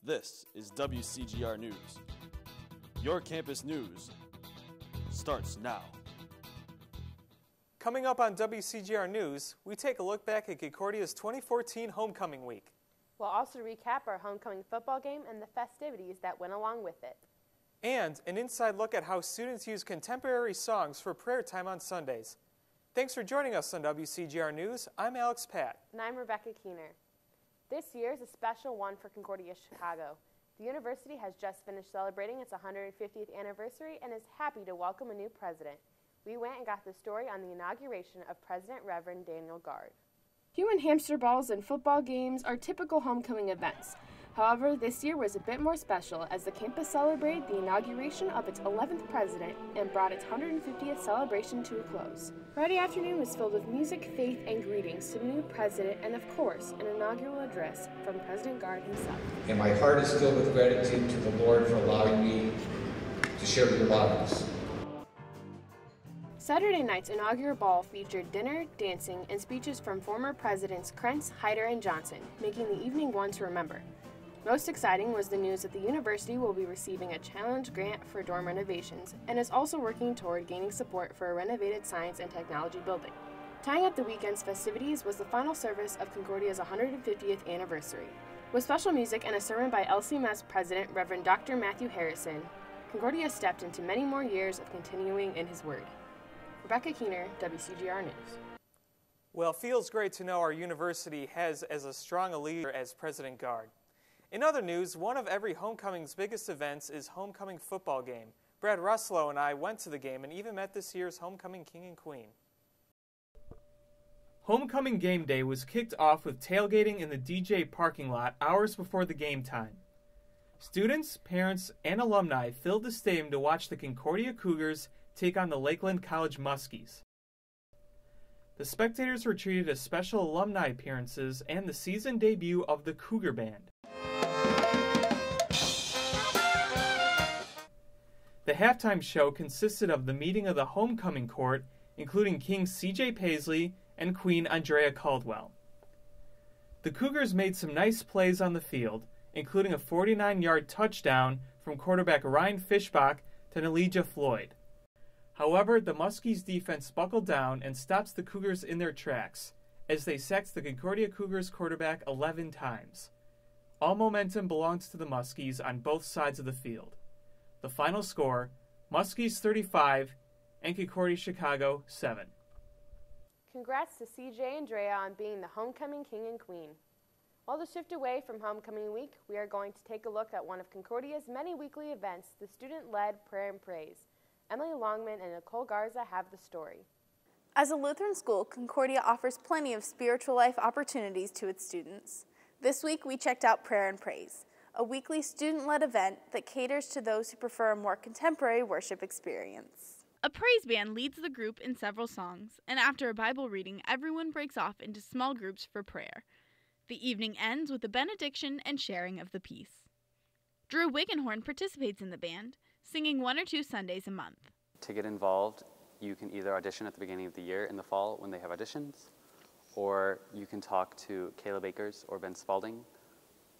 This is WCGR News. Your campus news starts now. Coming up on WCGR News, we take a look back at Concordia's 2014 Homecoming Week. We'll also recap our homecoming football game and the festivities that went along with it. And an inside look at how students use contemporary songs for prayer time on Sundays. Thanks for joining us on WCGR News. I'm Alex Patt. And I'm Rebecca Keehner. This year is a special one for Concordia Chicago. The university has just finished celebrating its 150th anniversary and is happy to welcome a new president. We went and got the story on the inauguration of President Reverend Daniel Gard. Human hamster balls and football games are typical homecoming events. However, this year was a bit more special as the campus celebrated the inauguration of its 11th president and brought its 150th celebration to a close. Friday afternoon was filled with music, faith, and greetings to the new president and, of course, an inaugural address from President Gard himself. And my heart is filled with gratitude to the Lord for allowing me to share your lives. Saturday night's inaugural ball featured dinner, dancing, and speeches from former presidents Krentz, Hyder, and Johnson, making the evening one to remember. Most exciting was the news that the university will be receiving a challenge grant for dorm renovations and is also working toward gaining support for a renovated science and technology building. Tying up the weekend's festivities was the final service of Concordia's 150th anniversary. With special music and a sermon by LCMS President Reverend Dr. Matthew Harrison, Concordia stepped into many more years of continuing in his word. Rebecca Keehner, WCGR News. Well, it feels great to know our university has as a strong a leader as President Gard. In other news, one of every homecoming's biggest events is homecoming football game. Brad Ruslow and I went to the game and even met this year's homecoming king and queen. Homecoming game day was kicked off with tailgating in the DJ parking lot hours before the game time. Students, parents, and alumni filled the stadium to watch the Concordia Cougars take on the Lakeland College Muskies. The spectators were treated to special alumni appearances and the season debut of the Cougar Band. The halftime show consisted of the meeting of the homecoming court, including King C.J. Paisley and Queen Andrea Caldwell. The Cougars made some nice plays on the field, including a 49-yard touchdown from quarterback Ryan Fishbach to Nelija Floyd. However, the Muskies defense buckled down and stops the Cougars in their tracks as they sacked the Concordia Cougars quarterback 11 times. All momentum belongs to the Muskies on both sides of the field. The final score, Muskies 35 and Concordia Chicago 7. Congrats to CJ and Drea on being the homecoming king and queen. While to shift away from homecoming week, we are going to take a look at one of Concordia's many weekly events, the student-led prayer and praise. Emily Longman and Nicole Garza have the story. As a Lutheran school, Concordia offers plenty of spiritual life opportunities to its students. This week, we checked out Prayer and Praise, a weekly student-led event that caters to those who prefer a more contemporary worship experience. A praise band leads the group in several songs, and after a Bible reading, everyone breaks off into small groups for prayer. The evening ends with a benediction and sharing of the peace. Drew Wiggenhorn participates in the band, singing 1 or 2 Sundays a month. To get involved, you can either audition at the beginning of the year in the fall when they have auditions, or you can talk to Caleb Akers or Ben Spalding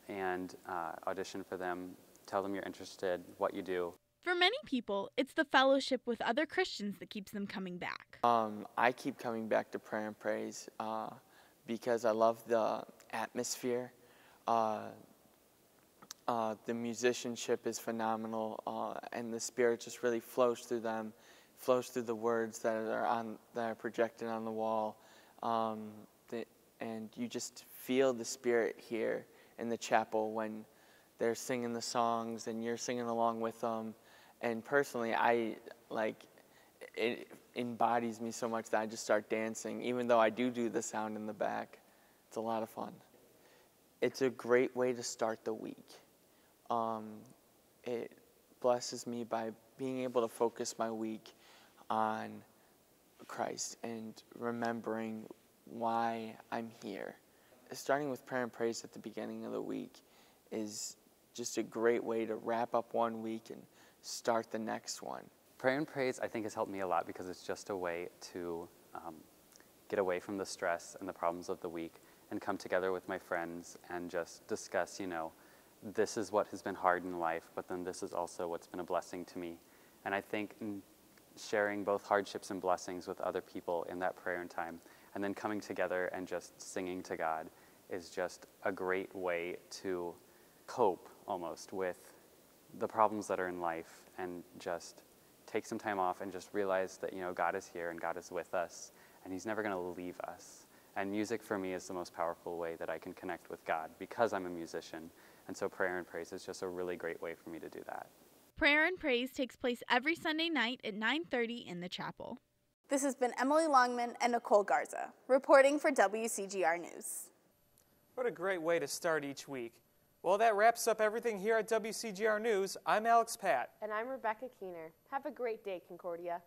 and audition for them, tell them you're interested, what you do. For many people, it's the fellowship with other Christians that keeps them coming back. I keep coming back to Prayer and Praise because I love the atmosphere. The musicianship is phenomenal, and the Spirit just really flows through them, flows through the words that are projected on the wall, and you just feel the Spirit here in the chapel when they're singing the songs and you're singing along with them. And personally, it embodies me so much that I just start dancing, even though I do the sound in the back. It's a lot of fun. It's a great way to start the week. It blesses me by being able to focus my week on Christ and remembering why I'm here. Starting with Prayer and Praise at the beginning of the week is just a great way to wrap up one week and start the next one. Prayer and Praise, I think, has helped me a lot because it's just a way to get away from the stress and the problems of the week and come together with my friends and just discuss, this is what has been hard in life, but then this is also what's been a blessing to me. And I think in sharing both hardships and blessings with other people in that prayer and time, and then coming together and just singing to God is just a great way to cope almost with the problems that are in life, and just take some time off and just realize that, you know, God is here and God is with us and he's never going to leave us. And music for me is the most powerful way that I can connect with God because I'm a musician. And so prayer and praise is just a really great way for me to do that. Prayer and praise takes place every Sunday night at 9:30 in the chapel. This has been Emily Longman and Nicole Garza, reporting for WCGR News. What a great way to start each week. Well, that wraps up everything here at WCGR News. I'm Alex Patt. And I'm Rebecca Keehner. Have a great day, Concordia.